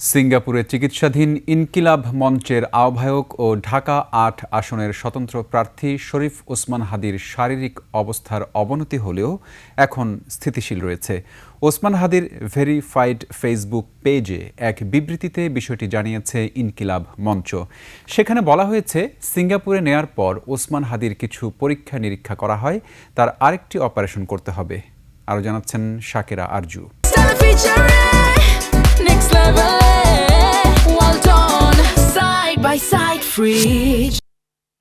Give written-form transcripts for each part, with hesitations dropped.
সিঙ্গাপুরে চিকিৎসাধীন ইনকিলাব মঞ্চের আহ্বায়ক ও ঢাকা ৮ আসনের স্বতন্ত্র প্রার্থী শরীফ ওসমান হাদীর শারীরিক অবস্থার অবনতি হলেও এখন স্থিতিশীল রয়েছে। ওসমান হাদীর ভেরিফাইড ফেসবুক পেজে এক বিবৃতিতে বিষয়টি জানিয়েছে ইনকিলাব মঞ্চ। সেখানে বলা হয়েছে, সিঙ্গাপুরে নেয়ার পর ওসমান হাদীর কিছু পরীক্ষা নিরীক্ষা করা হয়, তার আরেকটি অপারেশন করতে হবে। আরও জানাচ্ছেন শাকেরা আরজু।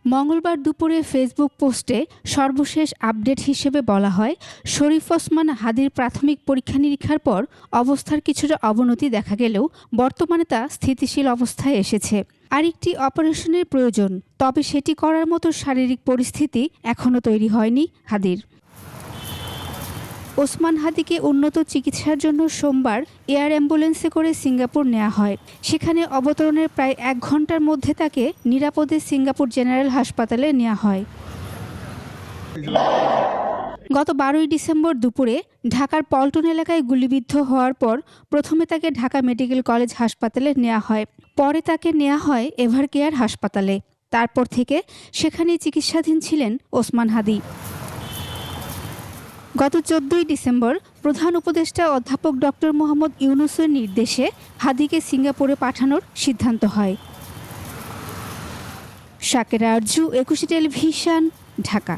মঙ্গলবার দুপুরে ফেসবুক পোস্টে সর্বশেষ আপডেট হিসেবে বলা হয়, শরীফ ওসমান হাদীর প্রাথমিক পরীক্ষা নিরীক্ষার পর অবস্থার কিছুটা অবনতি দেখা গেলেও বর্তমানে তা স্থিতিশীল অবস্থায় এসেছে। আরেকটি অপারেশনের প্রয়োজন, তবে সেটি করার মতো শারীরিক পরিস্থিতি এখনও তৈরি হয়নি হাদীর। ওসমান হাদীকে উন্নত চিকিৎসার জন্য সোমবার এয়ার অ্যাম্বুলেন্সে করে সিঙ্গাপুর নেওয়া হয়। সেখানে অবতরণের প্রায় ১ ঘন্টার মধ্যে তাকে নিরাপদে সিঙ্গাপুর জেনারেল হাসপাতালে নেওয়া হয়। গত ১২ই ডিসেম্বর দুপুরে ঢাকার পল্টন এলাকায় গুলিবিদ্ধ হওয়ার পর প্রথমে তাকে ঢাকা মেডিকেল কলেজ হাসপাতালে নেওয়া হয়। পরে তাকে নেওয়া হয় এভারকেয়ার হাসপাতালে। তারপর থেকে সেখানেই চিকিৎসাধীন ছিলেন ওসমান হাদী। গত ১৪ই ডিসেম্বর প্রধান উপদেষ্টা অধ্যাপক ডক্টর মোহাম্মদ ইউনূসের নির্দেশে হাদীকে সিঙ্গাপুরে পাঠানোর সিদ্ধান্ত হয়। শাকেরা আরজু, একুশে টেলিভিশন, ঢাকা।